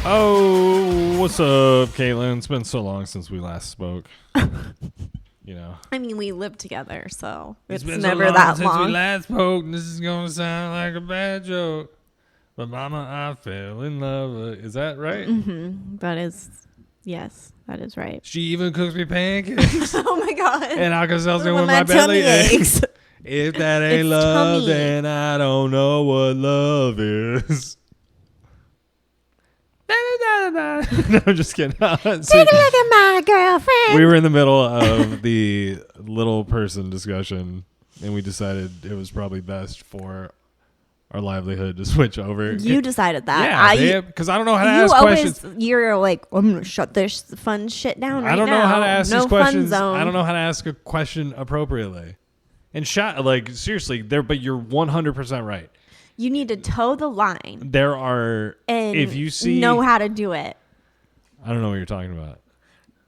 Oh, what's up, Caitlin? It's been so long since we last spoke. You know. I mean, we live together, so it's been never so long that since long. we last spoke. This is gonna sound like a bad joke, but mama, I fell in love. Is that right? Mm-hmm. That is, yes, that is right. She even cooks me pancakes, Oh my god! and I can sell them With with my my belly tummy aches. If that ain't It's love, tummy. then I don't know what love is. No, I'm just kidding. Take a look at my girlfriend. We were in the middle of the little person discussion, and we decided it was probably best for our livelihood to switch over. You decided that. Yeah, because I don't know how to ask questions. You're like, I'm gonna shut this fun shit down right now. I don't know how to ask no these questions. Fun zone. I don't know how to ask a question appropriately. And seriously, but you're 100% right. You need to toe the line. There are, and if you see, know how to do it. I don't know what you're talking about.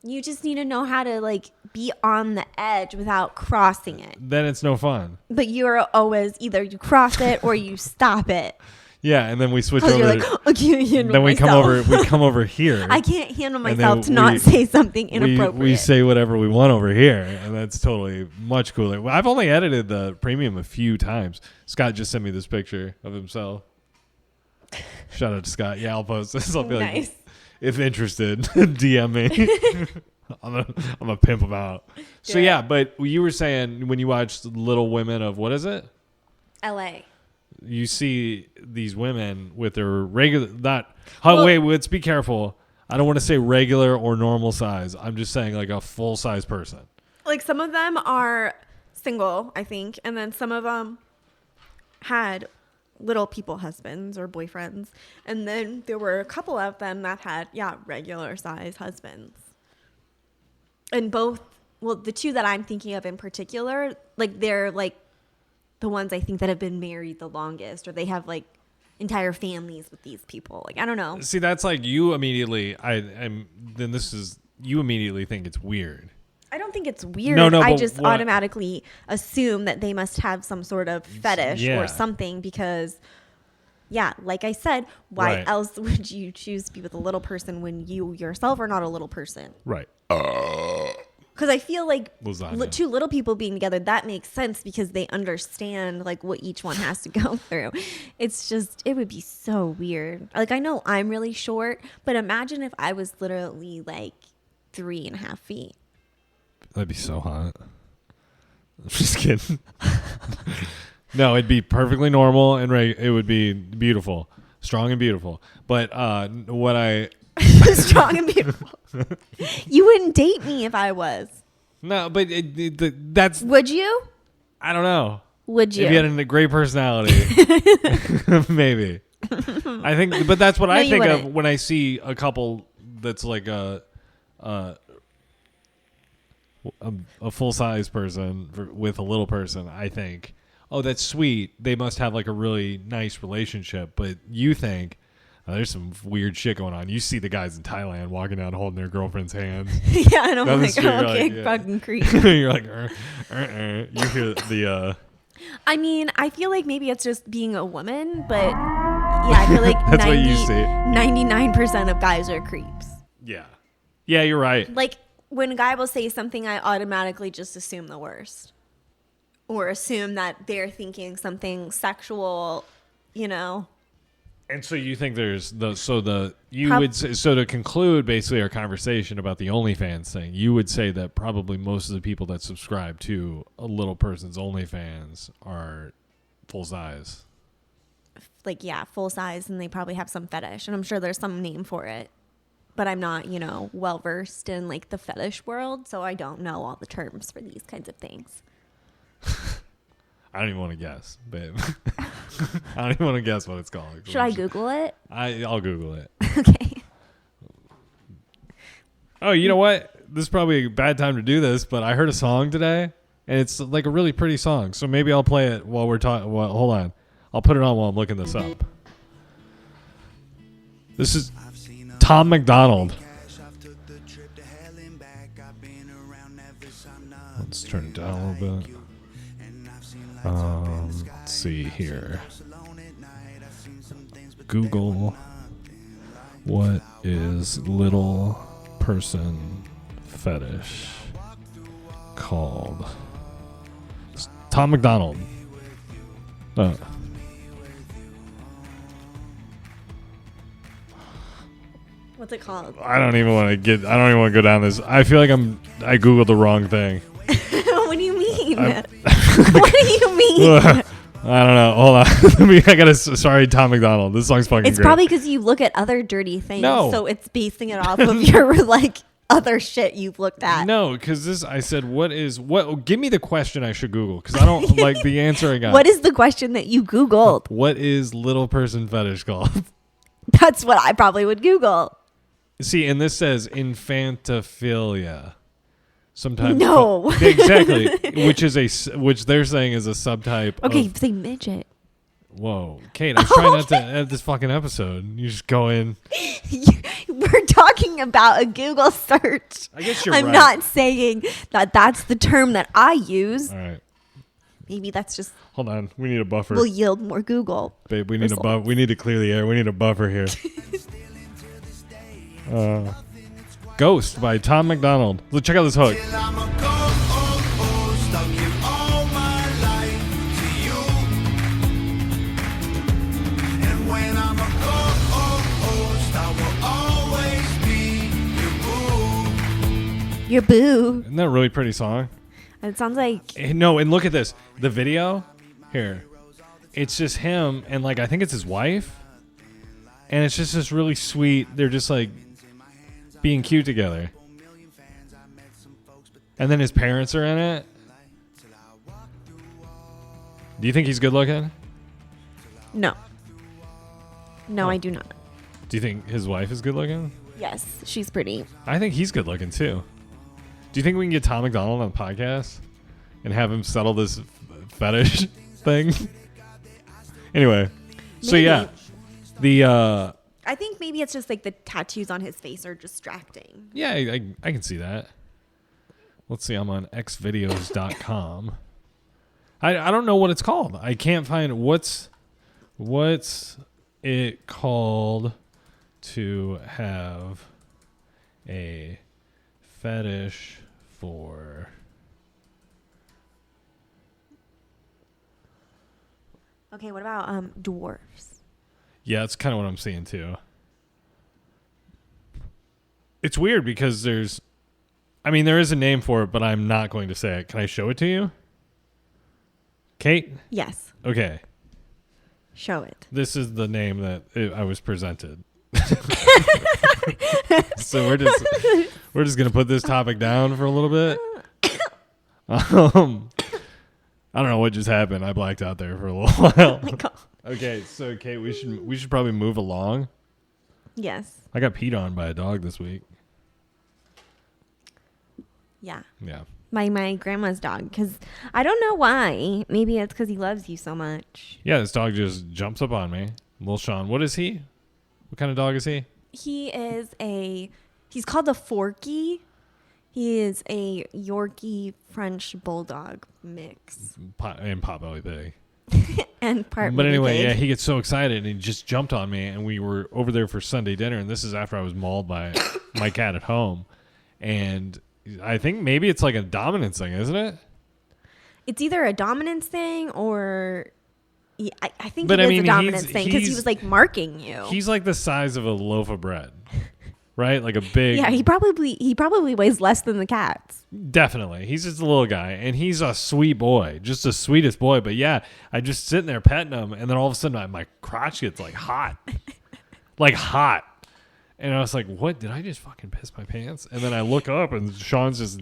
You just need to know how to like be on the edge without crossing it. Then it's no fun. But you're always either you cross it or you stop it. Yeah, and then we switch over. You're like, I can't handle then we myself. come over here. I can't handle And myself to not say something inappropriate. We say whatever we want over here, and that's totally much cooler. Well, I've only edited the premium a few times. Scott just sent me this picture of himself. Shout out to Scott. Yeah, I'll post this. I'll be nice. like, if interested, DM me. I'm gonna pimp him out. So yeah, but you were saying when you watched Little Women of what is it? L.A. You see these women with their regular, wait, let's be careful. I don't want to say regular or normal size. I'm just saying like a full size person. Like some of them are single, I think, and then some of them had little people husbands or boyfriends, and then there were a couple of them that had regular size husbands. And both, well, the two that I'm thinking of in particular, like they're like the ones I think that have been married the longest, or they have like entire families with these people. Like, I don't know. See, that's like you immediately, you immediately think it's weird. I don't think it's weird. No, I just automatically assume that they must have some sort of fetish or something because, like I said, why else would you choose to be with a little person when you yourself are not a little person? Right. Because I feel like Lasagna. two little people being together, that makes sense because they understand like what each one has to go through. It's just, it would be so weird. Like, I know I'm really short, but imagine if I was literally like 3.5 feet. That'd be so hot. I'm just kidding. No, it'd be perfectly normal and it would be beautiful, strong and beautiful. But what I strong and beautiful. You wouldn't date me if I was. No, but that's. Would you? I don't know. Would you? If you had a great personality, maybe. I think, but that's what I think of when I see a couple that's like a full size person with a little person. I think, oh, that's sweet. They must have like a really nice relationship. But you think, oh, there's some weird shit going on. You see the guys in Thailand walking out holding their girlfriend's hands. Yeah, and I'm like, okay, like, fucking creep. You're like, you hear the. I mean, I feel like maybe it's just being a woman, but I feel like that's what you see. 99% of guys are creeps. Yeah. Yeah, you're right. Like, when a guy will say something, I automatically just assume the worst. Or assume that they're thinking something sexual, you know. And so you think there's so to conclude basically our conversation about the OnlyFans thing, you would say that probably most of the people that subscribe to a little person's OnlyFans are full size. Like, full size, and they probably have some fetish, and I'm sure there's some name for it. But I'm not, well versed in like the fetish world, so I don't know all the terms for these kinds of things. I don't even want to guess, babe. I don't even want to guess what it's called. Should I Google it? I'll Google it. Okay. Oh, you know what? This is probably a bad time to do this, but I heard a song today, and it's like a really pretty song. So maybe I'll play it while we're talking. Well, hold on. I'll put it on while I'm looking this up. This is Tom McDonald. Let's turn it down a little bit. Let's see here. Google What is little person fetish called? Tom McDonald. What's it called? I don't even want to go down this. I feel like I googled the wrong thing. What do you mean? What do you mean? I don't know. Hold on. Sorry, Tom McDonald. This song's fucking It's great. probably because you look at other dirty things. No. So it's basing it off of your like other shit you've looked at. No, because I said, give me the question I should Google, because I don't like the answer I got. What is the question that you Googled? What is little person fetish called? That's what I probably would Google. See, and this says infantophilia. Sometimes No. exactly, which they're saying is a subtype. Okay, say midget. Whoa, Kate, I'm trying not to end this fucking episode. You just go in. We're talking about a Google search. I guess you're I'm right. not saying that that's the term that I use. All right. Maybe that's just Hold on. We need a buffer. will yield more Google. Babe, we need a buffer. We need to clear the air. We need a buffer here. Ghost by Tom McDonald. Let's check out this hook. Your boo. Isn't that a really pretty song? It sounds like No, and look at this. The video here. It's just him and like I think it's his wife. And it's just this really sweet. They're just like being cute together. And then his parents are in it. Do you think he's good looking? no. No, I do not. Do you think his wife is good looking? Yes, she's pretty. I think he's good looking too. Do you think we can get Tom McDonald on the podcast and have him settle this fetish thing? Anyway, so Maybe. yeah, the I think maybe it's just like the tattoos on his face are distracting. yeah, I can see that. Let's see, I'm on xvideos.com. I don't know what it's called. I can't find what's it called to have a fetish for. Okay, what about dwarfs? Yeah, that's kind of what I'm seeing too. It's weird because there is a name for it, but I'm not going to say it. Can I show it to you? Kate? Yes. Okay. Show it. This is the name that I was presented. So we're just gonna put this topic down for a little bit. I don't know what just happened. I blacked out there for a little while. Oh my God. Okay, so Kate, we should probably move along. Yes. I got peed on by a dog this week. Yeah. Yeah. My grandma's dog, because I don't know why. Maybe it's because he loves you so much. Yeah, this dog just jumps up on me. Little Sean. What is he? What kind of dog is he? He's called a Forky. He is a Yorkie French Bulldog mix. And Potbelly Pig. And part But anyway, pig. yeah, he gets so excited and he just jumped on me, and we were over there for Sunday dinner, and this is after I was mauled by my cat at home. And I think maybe it's like a dominance thing, isn't it? It's either a dominance thing or... Yeah, I think But it I is mean, a dominance thing because he he's- was like marking you. He's like the size of a loaf of bread, right? Like a big... Yeah, he probably weighs less than the cats. Definitely. He's just a little guy, and he's a sweet boy, just the sweetest boy. But yeah, I just sitting there petting him, and then all of a sudden my crotch gets like hot. Like hot. And I was like, what? Did I just fucking piss my pants? And then I look up, and Sean's just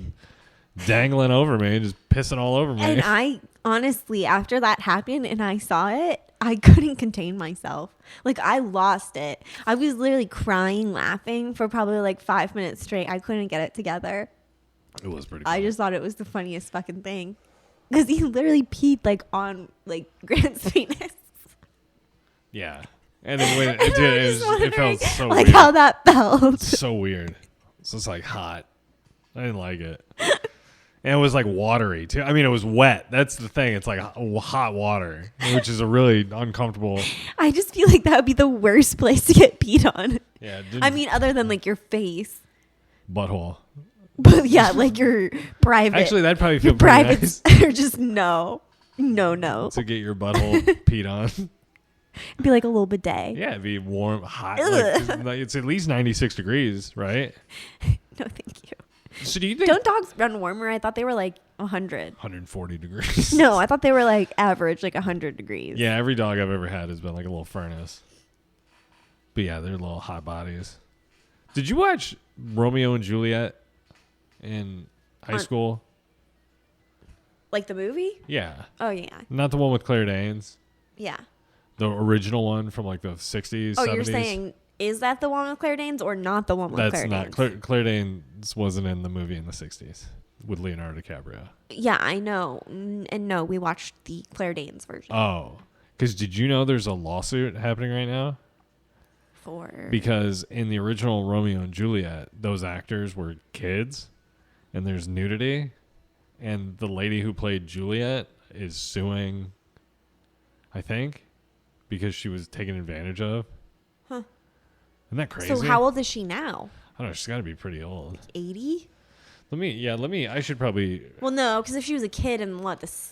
dangling over me and just pissing all over me. And I honestly, after that happened and I saw it, I couldn't contain myself. Like I lost it. I was literally crying, laughing for probably like 5 minutes straight. I couldn't get it together. It was pretty I funny. just thought it was the funniest fucking thing. Because he literally peed like on like Grant's penis. Yeah. And then when it did, it felt so like weird. how that felt. So weird. So it's like hot. I didn't like it. And it was like watery too. I mean, it was wet. That's the thing. It's like hot water, which is a really uncomfortable. I just feel like that would be the worst place to get peed on. Yeah. I mean, other than like your face. Butthole. But yeah, like your private. Actually, that'd probably feel your pretty privates nice. are just no. To get your butthole peed on. It'd be like a little bidet. Yeah, it'd be warm, hot. Like, it's at least 96 degrees, right? No, thank you. So do you think... Don't dogs run warmer? I thought they were like 100. 140 degrees. No, I thought they were like average, like 100 degrees. Yeah, every dog I've ever had has been like a little furnace. But yeah, they're little hot bodies. Did you watch Romeo and Juliet in high school? Like the movie? Yeah. Oh, yeah. Not the one with Claire Danes. Yeah. The original one from like the 60s, Oh, 70s. you're saying, is that the one with Claire Danes or not the one with Claire Danes? Danes? Claire Danes wasn't in the movie in the 60s with Leonardo DiCaprio. Yeah, I know. And no, we watched the Claire Danes version. Oh. Because did you know there's a lawsuit happening right now? Because in the original Romeo and Juliet, those actors were kids and there's nudity. And the lady who played Juliet is suing, I think, because she was taken advantage of. Huh. Isn't that crazy? So how old is she now? I don't know. She's got to be pretty old. 80? I should probably... Well, no, because if she was a kid in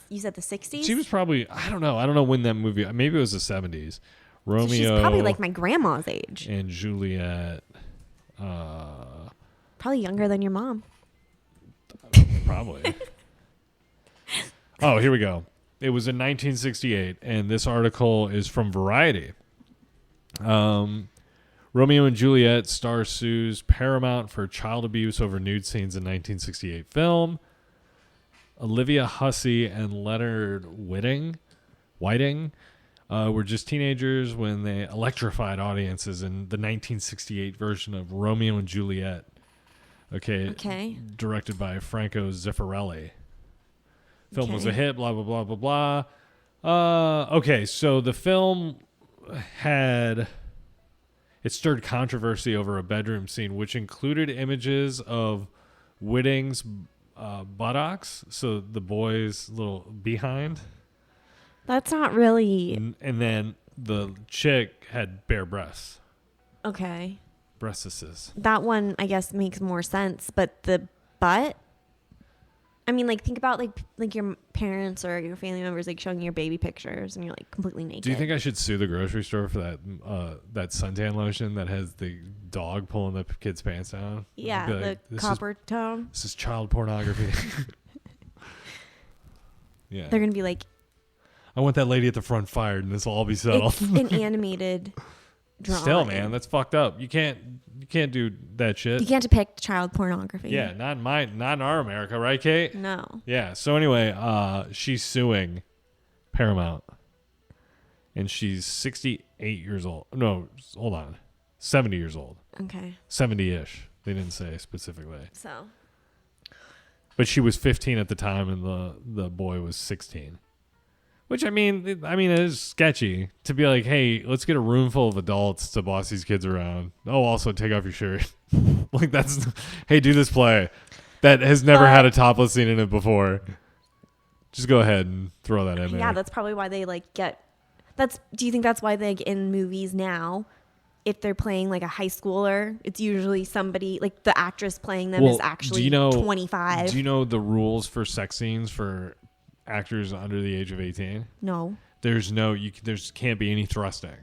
you said the 60s? She was probably, I don't know when that movie, maybe it was the 70s. Romeo. So she's probably like my grandma's age. And Juliet. Probably younger than your mom. Probably. Oh, here we go. It was in 1968, and this article is from Variety. Romeo and Juliet star sues Paramount for child abuse over nude scenes in 1968 film. Olivia Hussey and Leonard Whiting were just teenagers when they electrified audiences in the 1968 version of Romeo and Juliet. Okay. Directed by Franco Zeffirelli. Film was a hit, blah, blah, blah, blah, blah. Okay, so the film it stirred controversy over a bedroom scene, which included images of Whiting's buttocks, so the boy's little behind. That's not really... And then the chick had bare breasts. Okay. Breastises. That one, I guess, makes more sense, but the butt... I mean, like, think about, like your parents or your family members, like, showing your baby pictures, and you're, like, completely naked. Do you think I should sue the grocery store for that suntan lotion that has the dog pulling the kid's pants down? Yeah, like, the copper tone. This is child pornography. Yeah. They're going to be like... I want that lady at the front fired, and this will all be settled. It's an animated drawing. Still, man, that's fucked up. You can't do that shit. You can't depict child pornography. Yeah, not in our America, right, Kate? No. Yeah. So anyway, she's suing Paramount, and she's 68 years old. No, hold on, 70 years old. Okay. 70-ish. They didn't say specifically. So. But she was 15 at the time, and the boy was 16. Which, I mean, it is sketchy to be like, hey, let's get a room full of adults to boss these kids around. Oh, also take off your shirt. Like, that's, hey, do this play that has never had a topless scene in it before. Just go ahead and throw that in there. Yeah, that's probably why they, like, do you think that's why, like, in movies now, if they're playing, like, a high schooler, it's usually somebody, like, the actress playing them is actually 25. Do you know the rules for sex scenes for actors under the age of 18? No. There can't be any thrusting.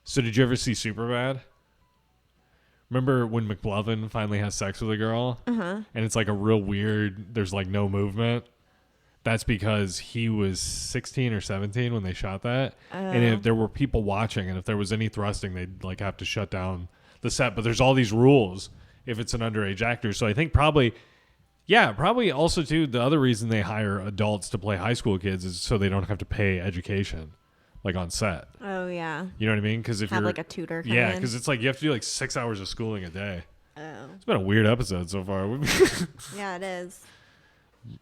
So did you ever see Superbad? Remember when McLovin finally has sex with a girl? Uh-huh. And it's like a real weird, there's like no movement. That's because he was 16 or 17 when they shot that. And if there were people watching, and if there was any thrusting, they'd like have to shut down the set. But there's all these rules if it's an underage actor. So I think probably also too, the other reason they hire adults to play high school kids is so they don't have to pay education, like on set. Oh yeah. You know what I mean? Because if you're like a tutor. Yeah, because it's like you have to do like 6 hours of schooling a day. Oh. It's been a weird episode so far. Yeah, it is.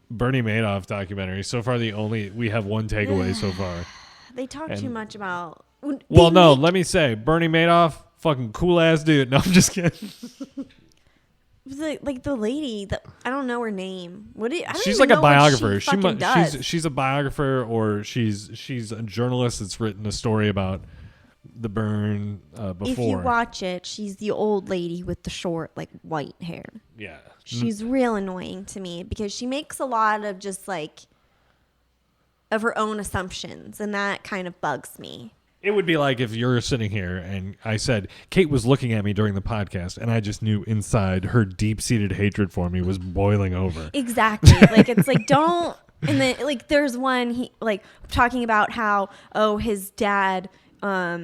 Bernie Madoff documentary. So far, we have one takeaway so far. They talk too much about. Let me say, Bernie Madoff, fucking cool ass dude. No, I'm just kidding. the lady that I don't know her name. She's like a biographer. Does. She's a biographer, or she's a journalist that's written a story about the burn before. If you watch it, she's the old lady with the short, like, white hair. Yeah. She's real annoying to me because she makes a lot of just, like, of her own assumptions, and that kind of bugs me. It would be like if you're sitting here and I said, Kate was looking at me during the podcast, and I just knew inside her deep-seated hatred for me was boiling over. Exactly. Like, it's like, don't... And then, like, there's one, talking about how, his dad...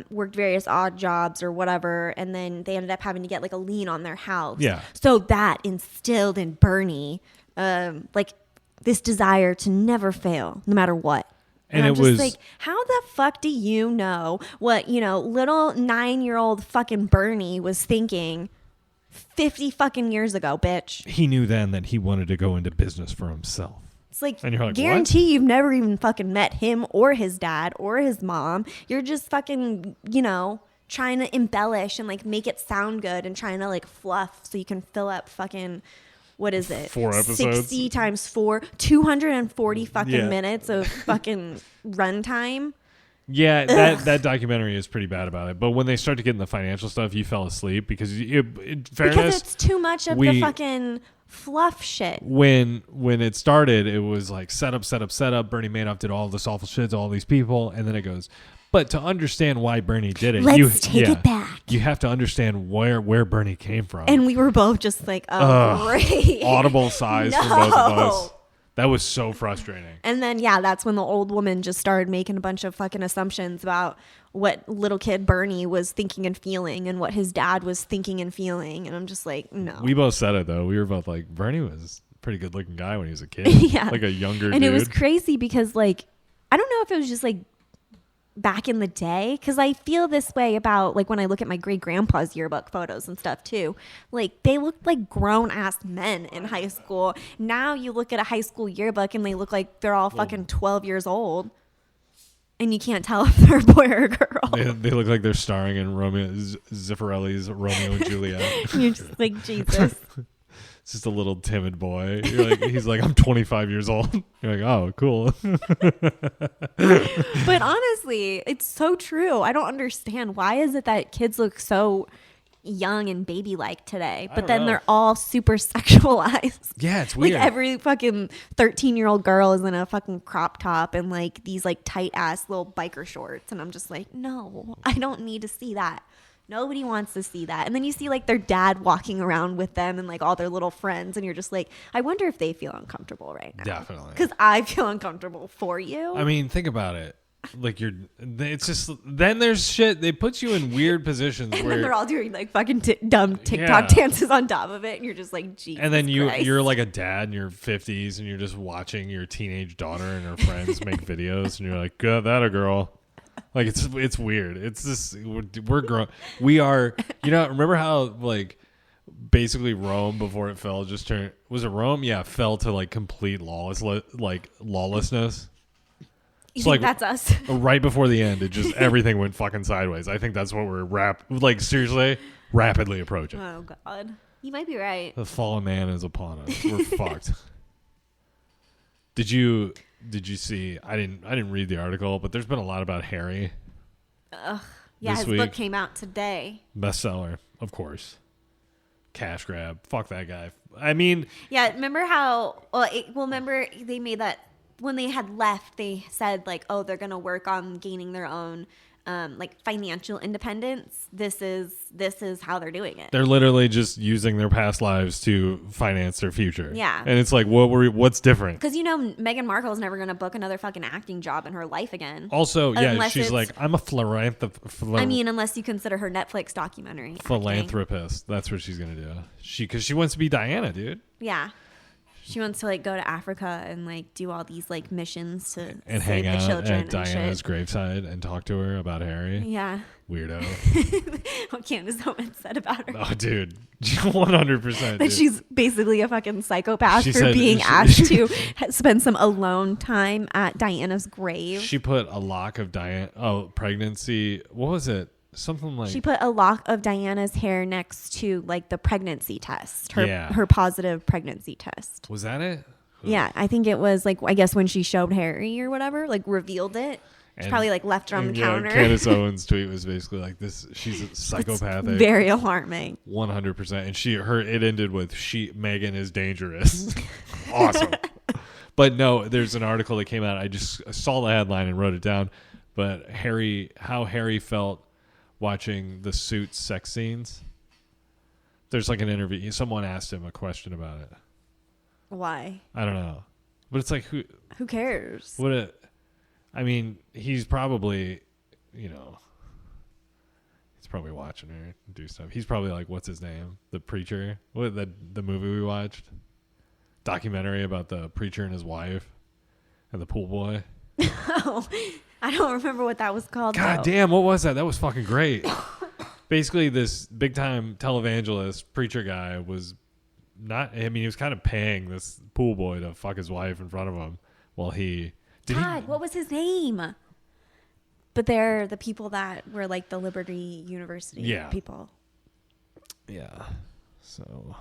worked various odd jobs or whatever, and then they ended up having to get like a lien on their house. Yeah. So that instilled in Bernie, like this desire to never fail, no matter what. And I'm just like, how the fuck do you know what, little 9-year-old fucking Bernie was thinking 50 fucking years ago, bitch? He knew then that he wanted to go into business for himself. It's like, and you're like, guarantee what? You've never even fucking met him or his dad or his mom. You're just fucking, trying to embellish and like make it sound good and trying to like fluff so you can fill up fucking, what is it? 4 episodes. 60 times 4, 240 fucking minutes of fucking runtime. Yeah, that documentary is pretty bad about it. But when they start to get in the financial stuff, you fell asleep because in fairness, because it's too much of the fucking fluff shit. When it started, it was like set up. Bernie Madoff did all this awful shit to all these people, and then it goes, but to understand why Bernie did it, let's take it back. You have to understand where Bernie came from. And we were both just like, great. Audible sighs from both of us. That was so frustrating. And then, that's when the old woman just started making a bunch of fucking assumptions about what little kid Bernie was thinking and feeling and what his dad was thinking and feeling. And I'm just like, no. We both said it, though. We were both like, Bernie was a pretty good looking guy when he was a kid. Yeah. Like a younger dude. And it was crazy because, like, I don't know if it was just like back in the day, because I feel this way about like when I look at my great grandpa's yearbook photos and stuff too. Like, they looked like grown ass men in high school. Now you look at a high school yearbook and they look like they're all fucking 12 years old, and you can't tell if they're a boy or a girl. They look like they're starring in Zeffirelli's Romeo and Juliet. You're just like, Jesus. It's just a little timid boy. He's like, I'm 25 years old. You're like, oh, cool. But honestly, it's so true. I don't understand. Why is it that kids look so young and baby-like today, but then they're all super sexualized? Yeah, it's weird. Like every fucking 13-year-old girl is in a fucking crop top and like these like tight-ass little biker shorts. And I'm just like, no, I don't need to see that. Nobody wants to see that. And then you see like their dad walking around with them and like all their little friends. And you're just like, I wonder if they feel uncomfortable right now. Definitely. Because I feel uncomfortable for you. I mean, think about it. Like it's just, then there's shit. They put you in weird positions and where then they're all doing like fucking dumb TikTok dances on top of it. And you're just like, Jesus And then Christ. you're like a dad in your 50s and you're just watching your teenage daughter and her friends make videos. And you're like, good, that a girl. Like it's weird. It's just we're grown. We are, remember how like basically Rome before it fell just turned, was it Rome? Yeah, fell to like complete lawlessness. You think that's us? Right before the end, it just everything went fucking sideways. I think that's what we're seriously rapidly approaching. Oh God, you might be right. The fallen man is upon us. We're fucked. Did you see? I didn't read the article, but there's been a lot about Harry. Yeah, his book came out today. Bestseller, of course. Cash grab. Fuck that guy. I mean, yeah. Remember how? Remember they made that when they had left. They said like, oh, they're gonna work on gaining their own like financial independence. This is how they're doing it. They're literally just using their past lives to finance their future. Yeah. And it's like, what's different? Because Meghan Markle's never going to book another fucking acting job in her life again. Also, she's like, I'm a philanthropist. I mean, unless you consider her Netflix documentary. Philanthropist. That's what she's going to do. Because she wants to be Diana, dude. Yeah. She wants to like go to Africa and like do all these like missions to and save hang out the children at Diana's graveside and talk to her about Harry. Yeah. Weirdo. What Candace Owens said about her. Oh, dude. 100%. That she's basically a fucking psychopath for being asked to spend some alone time at Diana's grave. She put a lock of pregnancy. What was it? something like She put a lock of Diana's hair next to like the pregnancy test, her positive pregnancy test. Was that it? Yeah, I think it was like, I guess when she showed Harry or whatever, like revealed it. She probably like left her on the counter. Candace Owens' tweet was basically like, "This, she's a psychopathic." Very alarming. 100%. And it ended with Megan is dangerous. Awesome. But no, there's an article that came out. I just saw the headline and wrote it down. But how Harry felt watching the Suits sex scenes. There's like an interview. Someone asked him a question about it. Why? I don't know. But it's like, who cares? I mean, he's probably, he's probably watching her do stuff. He's probably like, what's his name? The preacher? What the movie we watched? Documentary about the preacher and his wife and the pool boy. Oh, I don't remember what that was called. God damn, what was that? That was fucking great. Basically, this big time televangelist preacher guy was he was kind of paying this pool boy to fuck his wife in front of him while what was his name? But they're the people that were like the Liberty University people. Yeah. So,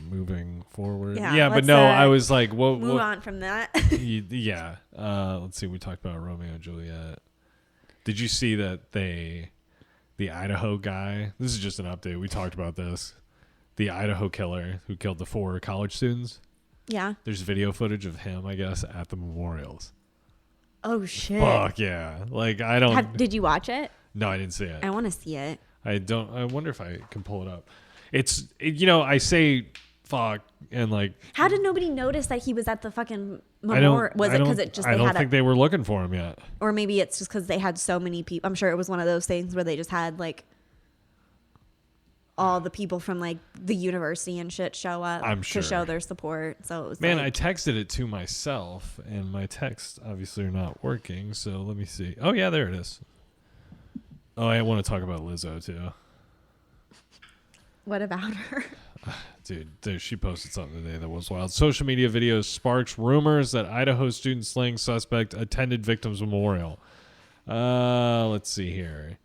moving forward. Yeah, but no, I was like, what? Move on from that. Yeah. Let's see. We talked about Romeo and Juliet. Did you see that the Idaho guy? This is just an update. We talked about this. The Idaho killer who killed the 4 college students. Yeah. There's video footage of him, I guess, at the memorials. Oh, shit. Fuck, yeah. Like, I don't... Did you watch it? No, I didn't see it. I want to see it. I wonder if I can pull it up. I say fuck and like... How did nobody notice that he was at the fucking memorial? Was it because I don't think they were looking for him yet. Or maybe it's just because they had so many people. I'm sure it was one of those things where they just had like... all the people from like the university and shit show up to show their support. So it was I texted it to myself and my texts obviously are not working. So let me see. Oh yeah, there it is. Oh, I want to talk about Lizzo too. What about her? Dude, she posted something today that was wild. Social media videos sparks rumors that Idaho student slaying suspect attended victim's memorial. Let's see here.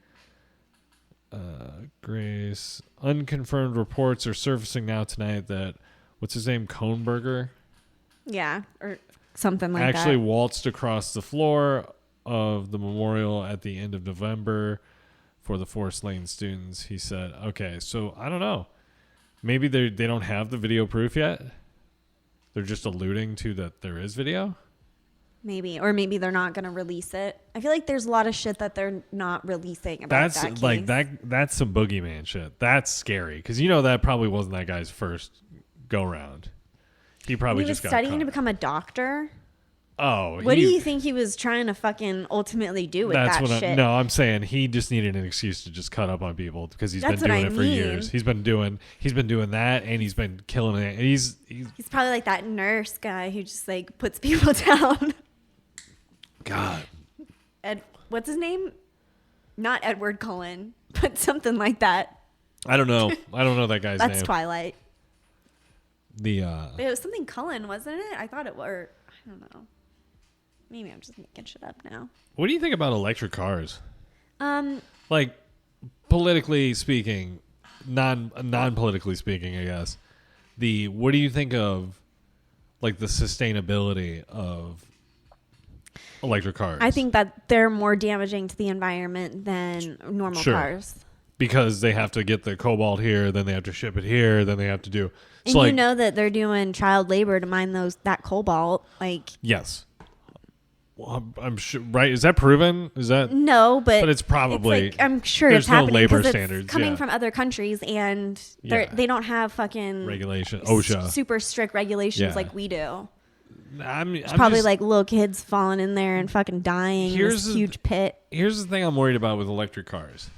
Grace. Unconfirmed reports are surfacing now tonight that, what's his name, Kohnberger? Yeah, or something like that. Actually waltzed across the floor of the memorial at the end of November for the 4 slain students. He said, okay, so I don't know. Maybe they don't have the video proof yet. They're just alluding to that there is video. Maybe, or maybe they're not going to release it. I feel like there's a lot of shit that they're not releasing about that case. Like that's some boogeyman shit. That's scary because that probably wasn't that guy's first go round. He probably just got studying caught. To become a doctor. Oh, what do you think he was trying to fucking ultimately do with that shit? No, I'm saying he just needed an excuse to just cut up on people because he's been doing it for years. He's been doing that, and he's been killing it. He's probably like that nurse guy who just like puts people down. God. What's his name? Not Edward Cullen, but something like that. I don't know. I don't know that guy's name. That's Twilight. It was something Cullen, wasn't it? I thought it were. I don't know. Maybe I'm just making shit up now. What do you think about electric cars? Like politically speaking, non-politically speaking, I guess. What do you think of like the sustainability of electric cars? I think that they're more damaging to the environment than normal cars. Because they have to get the cobalt here, then they have to ship it here, then they have to do. And you know that they're doing child labor to mine that cobalt. Yes. Well, I'm sure, right? Is that proven? Is that no? But it's probably. I'm sure it's happening labor because standards it's coming from other countries, and they don't have fucking regulation, OSHA, super strict regulations like we do. I'm probably just, like little kids falling in there and fucking dying in this huge pit. Here's the thing I'm worried about with electric cars.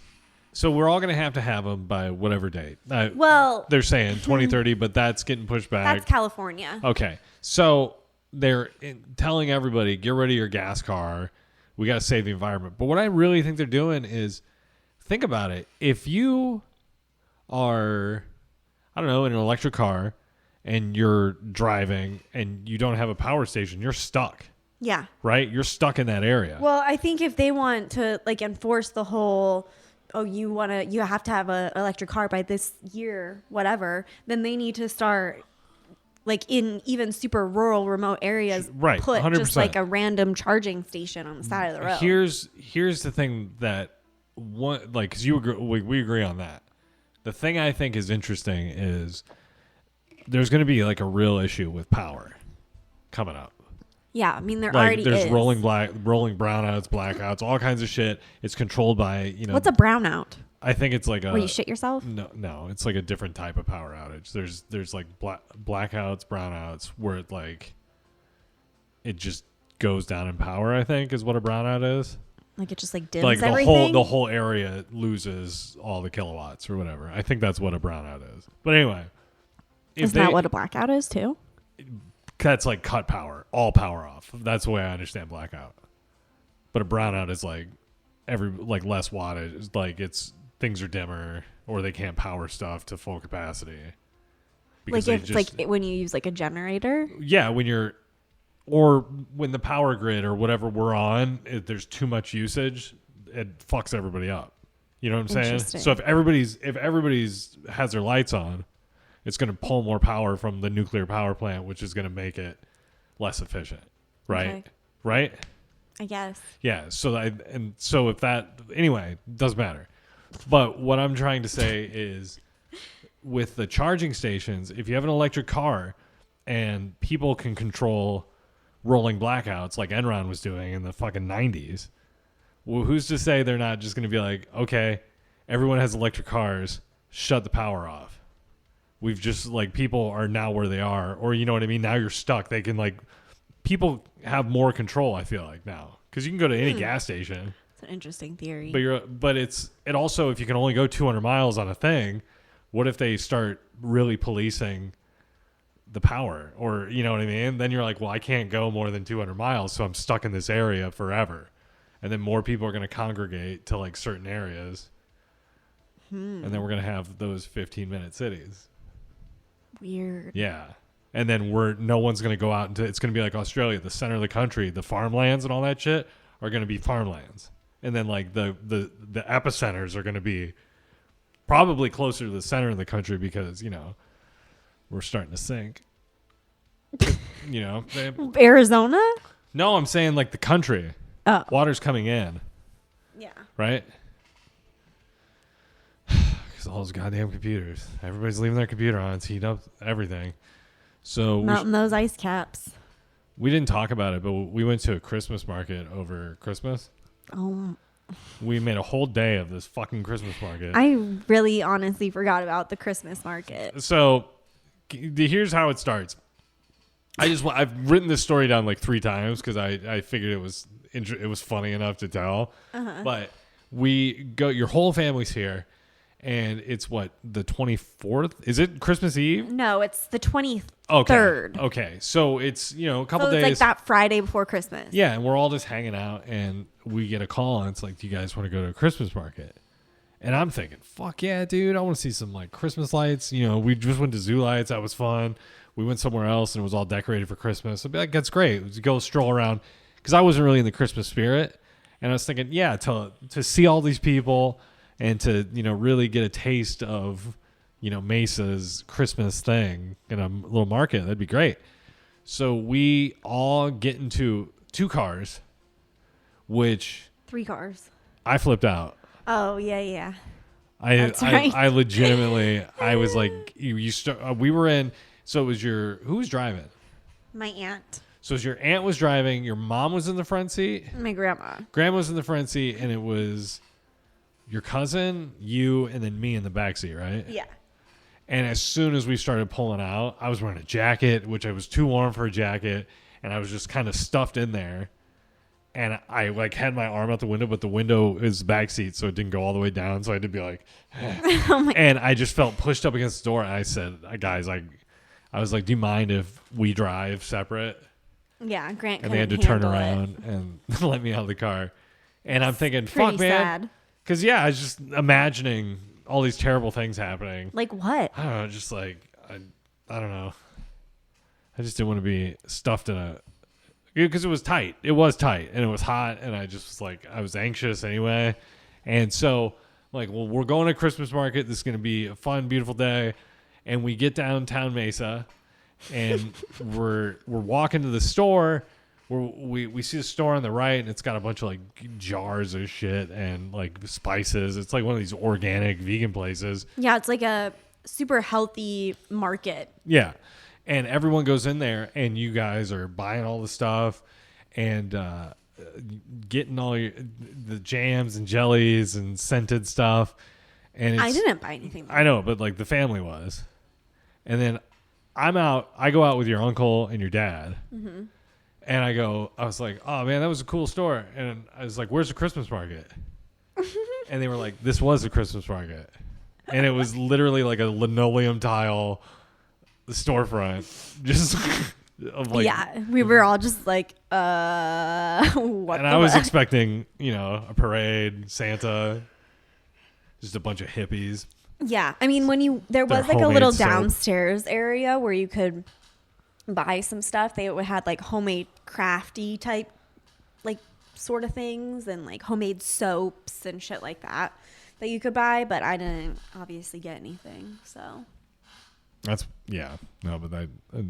So we're all going to have them by whatever date. Well, they're saying 2030, but that's getting pushed back. That's California. Okay. So they're telling everybody, get rid of your gas car. We got to save the environment. But what I really think they're doing is, think about it. If you are, I don't know, in an electric car and you're driving and you don't have a power station, you're stuck. Yeah. Right? You're stuck in that area. Well, I think if they want to enforce the whole oh, you have to have a electric car by this year, whatever, then they need to start like in even super rural, remote areas, right, put 100%. just like a random charging station on the side of the road. Here's the thing that because you agree, we agree on that. The thing I think is interesting is there's going to be like a real issue with power coming up. Yeah, I mean there Like already there's is. rolling brownouts, blackouts, all kinds of shit. It's controlled by What's a brownout? I think it's like Where you shit yourself? No, it's like a different type of power outage. There's like blackouts, brownouts, where it just goes down in power. I think is what a brownout is. Like it just like dims like everything. The whole area loses all the kilowatts or whatever. I think that's what a brownout is. But anyway, Isn't that what a blackout is too? That's like cut power, all power off. That's the way I understand blackout. But a brownout is like less wattage. It's like things are dimmer or they can't power stuff to full capacity. Like if when you use like a generator? Yeah, or when the power grid or whatever we're on, there's too much usage, it fucks everybody up. You know what I'm saying? So if everybody's has their lights on, it's going to pull more power from the nuclear power plant, which is going to make it less efficient, right? Okay. Right? I guess. Yeah. So if that anyway doesn't matter. But what I'm trying to say is, with the charging stations, if you have an electric car and people can control rolling blackouts like Enron was doing in the fucking 90s, well, who's to say they're not just going to be like, okay, everyone has electric cars, shut the power off. We've just like people are now where they are, or you know what I mean? Now you're stuck. They can people have more control, I feel like now, because you can go to any gas station. It's an interesting theory. But it also, if you can only go 200 miles on a thing, what if they start really policing the power, or you know what I mean? Then you're like, well, I can't go more than 200 miles, so I'm stuck in this area forever. And then more people are going to congregate to like certain areas. And then we're going to have those 15-minute cities. Weird. Yeah. And then no one's going to go out into, it's going to be like Australia, the center of the country, the farmlands and all that shit are going to be farmlands. And then like the epicenters are going to be probably closer to the center of the country because, we're starting to sink. Arizona? No, I'm saying like the country. Oh. Water's coming in. Yeah. Right? Because all those goddamn computers. Everybody's leaving their computer on. It's heating up everything. So melting those ice caps. We didn't talk about it, but we went to a Christmas market over Christmas. Oh. We made a whole day of this fucking Christmas market. I really honestly forgot about the Christmas market. So here's how it starts. I've written this story down like 3 times because I figured it was funny enough to tell. Uh-huh. But your whole family's here. And it's what, the 24th? Is it Christmas Eve? No, it's the 23rd. Okay. So it's, a couple days. It's like that Friday before Christmas. Yeah. And we're all just hanging out and we get a call and it's like, do you guys want to go to a Christmas market? And I'm thinking, fuck yeah, dude. I want to see some like Christmas lights. We just went to Zoo Lights. That was fun. We went somewhere else and it was all decorated for Christmas. I'd be like, that's great. Let's go stroll around. Because I wasn't really in the Christmas spirit. And I was thinking, yeah, to see all these people and to, really get a taste of, Mesa's Christmas thing in a little market, that'd be great. So we all get into 2 cars, which 3 cars. I flipped out. Oh, yeah. I legitimately, I was like, we were in, so it was who was driving? My aunt. So your aunt was driving, your mom was in the front seat? My grandma. Grandma was in the front seat, and it was your cousin, you, and then me in the back seat, right? Yeah. And as soon as we started pulling out, I was wearing a jacket, which I was too warm for a jacket, and I was just kind of stuffed in there. And I had my arm out the window, but the window is back seat, so it didn't go all the way down. So I had to be like, and I just felt pushed up against the door. And I said, guys, I was like, do you mind if we drive separate? Yeah, Grant. And they had to turn around and let me out of the car. And I'm thinking, fuck, man. Because I was just imagining all these terrible things happening. Like what? I don't know, just like I don't know. I just didn't want to be stuffed in a. Because it was tight. It was tight. And it was hot. And I just was like, I was anxious anyway. And so like, well, we're going to Christmas market. This is going to be a fun, beautiful day. And we get downtown Mesa, and we're walking to the store. We see the store on the right, and it's got a bunch of like jars of shit and like spices. It's like one of these organic vegan places. Yeah, it's like a super healthy market. Yeah. And everyone goes in there, and you guys are buying all the stuff and getting all the jams and jellies and scented stuff. And I didn't buy anything. I know, but like the family was. And then I go out with your uncle and your dad. Mm-hmm. And I was like, oh man, that was a cool store. And I was like, where's the Christmas market? And they were like, this was a Christmas market. And it was literally like a linoleum tile storefront. Just of like. Yeah, we were all just like, what And I was expecting, a parade, Santa, just a bunch of hippies. Yeah, I mean, there was like a little downstairs area where you could buy some stuff. They had like homemade crafty type like sort of things and like homemade soaps and shit like that you could buy, but I didn't obviously get anything. So but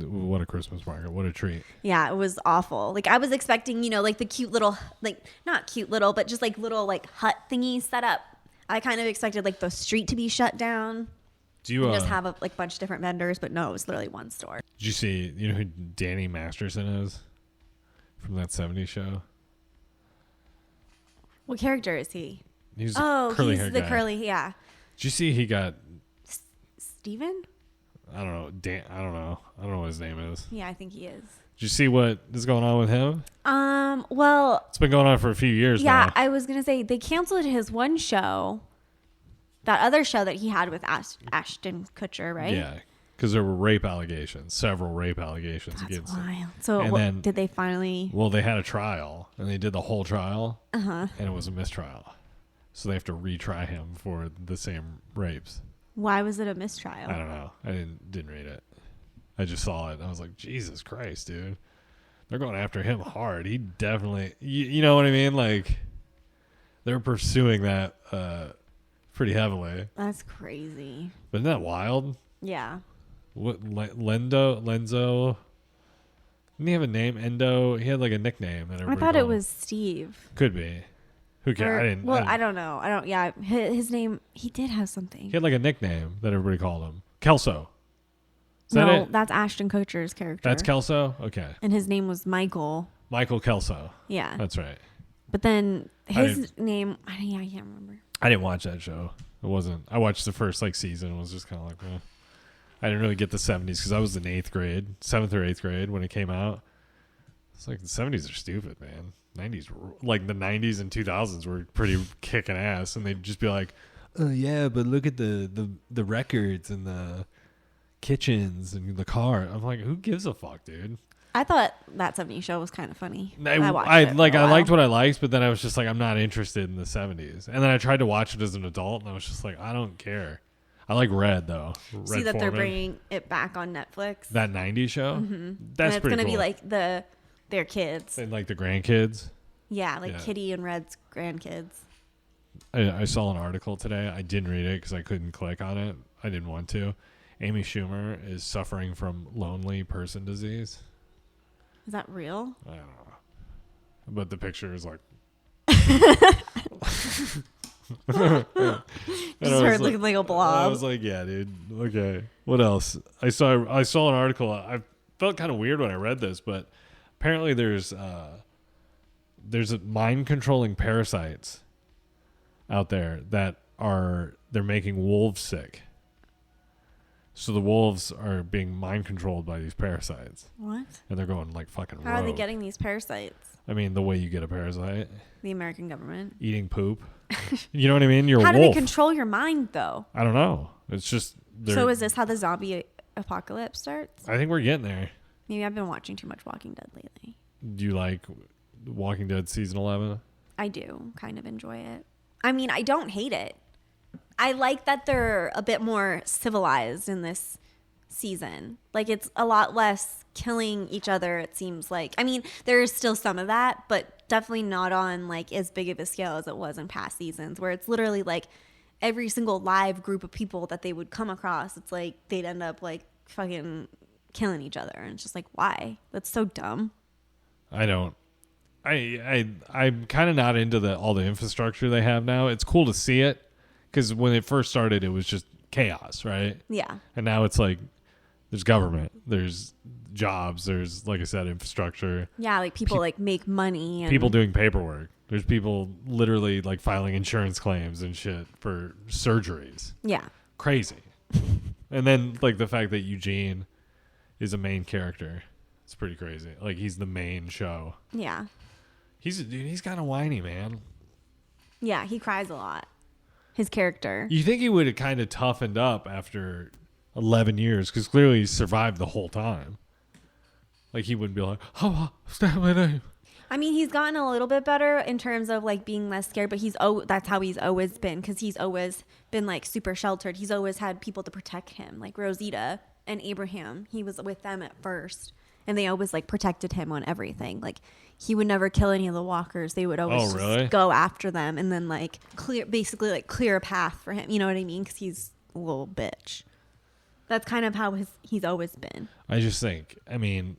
what a Christmas market. What a treat. Yeah, it was awful. Like I was expecting, like the cute little, like not cute little, but just like little like hut thingies set up. I kind of expected like the street to be shut down. Do you just have a like bunch of different vendors, but no, it was literally one store. Did you see, who Danny Masterson is from that 70s show? What character is he? He's curly hair guy. Curly, yeah. Did you see he got Steven? I don't know. I don't know what his name is. Yeah, I think he is. Did you see what is going on with him? Well, it's been going on for a few years now. Yeah, I was going to say they canceled his one show. That other show that he had with Ashton Kutcher, right? Yeah, because there were several rape allegations against him. So then, did they finally? Well, they had a trial, and they did the whole trial, and it was a mistrial. So they have to retry him for the same rapes. Why was it a mistrial? I don't know. I didn't read it. I just saw it, and I was like, Jesus Christ, dude. They're going after him hard. He definitely, you know what I mean? Like, they're pursuing that pretty heavily. That's crazy. But isn't that wild? Yeah. What Lenzo? Didn't he have a name? Endo? He had like a nickname. That I thought it was Steve. Could be. Who cares? I don't know. Yeah, his name. He did have something. He had like a nickname that everybody called him. Kelso. That's Ashton Kutcher's character. That's Kelso? Okay. And his name was Michael. Michael Kelso. Yeah. That's right. But then his name, I can't remember. I didn't watch that show. It wasn't. I watched the first season. It was just kind of like, I didn't really get the 70s because I was in 7th or 8th grade when it came out. It's like the 70s are stupid, man. 90s, like the 90s and 2000s were pretty kicking ass, and they'd just be like, oh yeah, but look at the records and the kitchens and the car. I'm like, who gives a fuck, dude? I thought that 70s show was kind of funny. I liked what I liked, but then I was just like, I'm not interested in the 70s. And then I tried to watch it as an adult, and I was just like, I don't care. I like Red though. See that they're bringing it back on Netflix. That 90s show. Mm-hmm. That's and pretty it's gonna cool. be like their kids and like the grandkids. Yeah, Kitty and Red's grandkids. I saw an article today. I didn't read it because I couldn't click on it. I didn't want to. Amy Schumer is suffering from lonely person disease. Is that real? I don't know. But the picture is like. Just her looking like a blob. I was like, yeah, dude. Okay. What else? I saw an article. I felt kind of weird when I read this, but apparently there's mind controlling parasites out there that they're making wolves sick. So the wolves are being mind controlled by these parasites. What? And they're going like fucking rogue. How are they getting these parasites? I mean, the way you get a parasite. The American government. Eating poop. You know what I mean? You're how a wolf. How do they control your mind, though? I don't know. It's just... So is this how the zombie apocalypse starts? I think we're getting there. Maybe I've been watching too much Walking Dead lately. Do you like Walking Dead season 11? I do kind of enjoy it. I mean, I don't hate it. I like that they're a bit more civilized in this season. Like, it's a lot less killing each other, it seems like. I mean, there is still some of that, but definitely not on like as big of a scale as it was in past seasons, where it's literally like every single live group of people that they would come across, it's like they'd end up like fucking killing each other. And it's just like, why? That's so dumb. I'm kind of not into all the infrastructure they have now. It's cool to see it because when it first started, it was just chaos, right? Yeah. And now it's like there's government, there's jobs, there's, like I said, infrastructure. Yeah, like people like make money. And people doing paperwork. There's people literally like filing insurance claims and shit for surgeries. Yeah. Crazy. And then like the fact that Eugene is a main character. It's pretty crazy. Like he's the main show. Yeah. He's kind of whiny, man. Yeah, he cries a lot. His character. You think he would have kind of toughened up after 11 years because clearly he survived the whole time. Like he wouldn't be like, oh, stab my name. I mean, he's gotten a little bit better in terms of like being less scared, but that's how he's always been, because he's always been like super sheltered. He's always had people to protect him, like Rosita and Abraham. He was with them at first, and they always like protected him on everything. Like he would never kill any of the walkers. They would always just go after them and then like clear a path for him. You know what I mean? Because he's a little bitch. That's kind of how he's always been. I just think, I mean,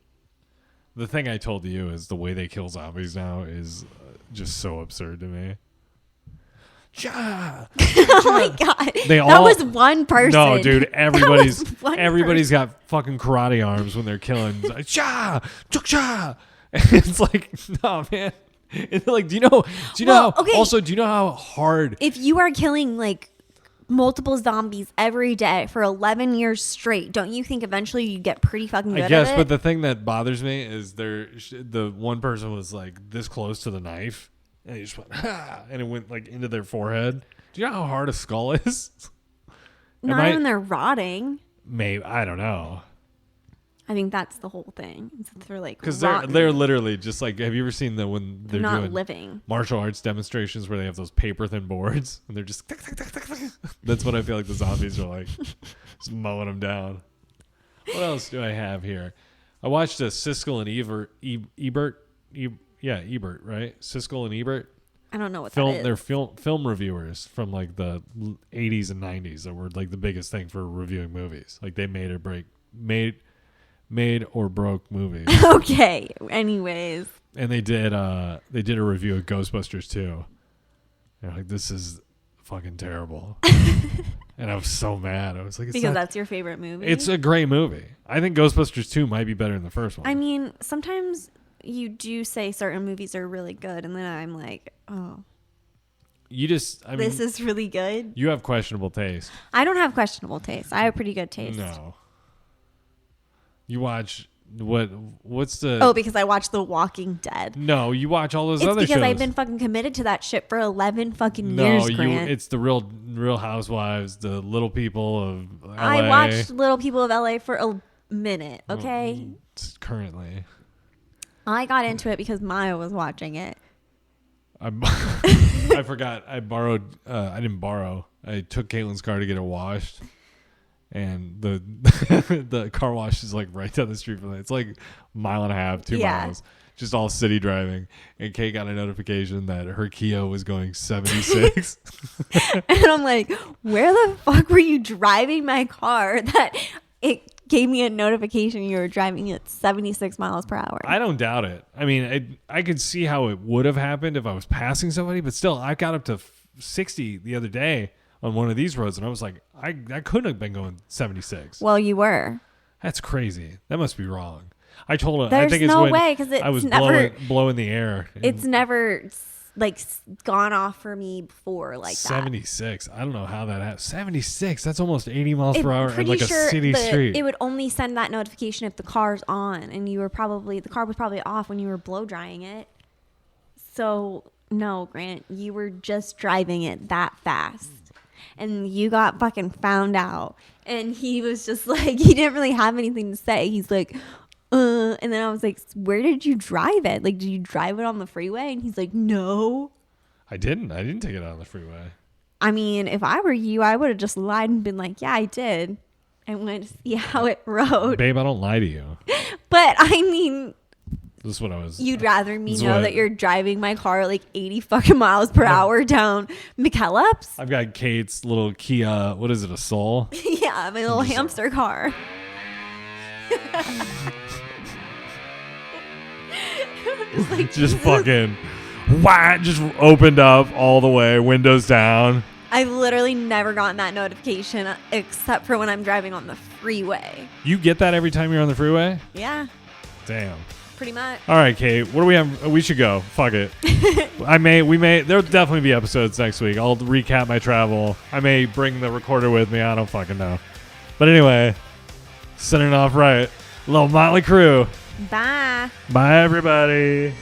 the thing I told you is the way they kill zombies now is just so absurd to me. Ja! Oh my god! That was one person. No, dude, everybody's got fucking karate arms when they're killing. It's like, ja! Ja! It's like, no, man. It's like, do you know how hard? If you are killing like multiple zombies every day for 11 years straight, don't you think eventually you get pretty fucking good at it? I guess, but the thing that bothers me is the one person was like this close to the knife, and he just went, ha, and it went like into their forehead. Do you know how hard a skull is? Not even they're rotting. Maybe, I don't know. I think that's the whole thing. They're like, because they're literally just like, have you ever seen when they're not doing living martial arts demonstrations where they have those paper thin boards and they're just that's what I feel like the zombies are like, just mowing them down. What else do I have here? I watched Siskel and Ebert, right? Siskel and Ebert. I don't know what that is. They're film reviewers from like the 80s and 90s that were like the biggest thing for reviewing movies. Like they made or broke movies. Okay. Anyways. And they did a review of Ghostbusters 2. They're like, this is fucking terrible. And I was so mad. I was like, because that's your favorite movie? It's a great movie. I think Ghostbusters 2 might be better than the first one. I mean, sometimes you do say certain movies are really good, and then I'm like, oh. This is really good. You have questionable taste. I don't have questionable taste. I have pretty good taste. No. You watch what's the... Oh, because I watch The Walking Dead. No, you watch all those other shows. It's because I've been fucking committed to that shit for 11 fucking years, Grant. It's the Real Housewives, the Little People of LA. I watched Little People of LA for a minute, okay? Currently. I got into it because Maya was watching it. I forgot. I didn't borrow. I took Caitlin's car to get it washed. And the the car wash is like right down the street from it. It's like a mile and a half, 2 miles. Just all city driving. And Kate got a notification that her Kia was going 76. And I'm like, where the fuck were you driving my car that it gave me a notification you were driving at 76 miles per hour? I don't doubt it. I mean, I could see how it would have happened if I was passing somebody. But still, I got up to 60 the other day on one of these roads, and I was like, I couldn't have been going 76. Well, you were. That's crazy. That must be wrong. I told her. There's I think no it's way, because I was blowing the air. It's never like gone off for me before like 76. I don't know how that happened. 76. That's almost 80 miles per hour in like a city street. It would only send that notification if the car's on, and the car was probably off when you were blow drying it. So no, Grant, you were just driving it that fast. And you got fucking found out. And he was just like, he didn't really have anything to say. He's like, and then I was like, where did you drive it? Like, did you drive it on the freeway? And he's like, no. I didn't take it on the freeway. I mean, if I were you, I would have just lied and been like, yeah, I did. And went to see how it rode. Babe, I don't lie to you. But I mean, This is what I was. You'd rather me This is know what- that you're driving my car like 80 fucking miles per hour down McKellips? I've got Kate's little Kia. What is it? A Soul? Yeah, my little just- hamster car. Just like, Just fucking. Wah, just opened up all the way, windows down. I've literally never gotten that notification except for when I'm driving on the freeway. You get that every time you're on the freeway? Yeah, Damn. pretty much. All right, Kate. What do we have? We should go. Fuck it. There'll definitely be episodes next week. I'll recap my travel. I may bring the recorder with me. I don't fucking know. But anyway, sending off right. Little Motley Crue. Bye. Bye, everybody.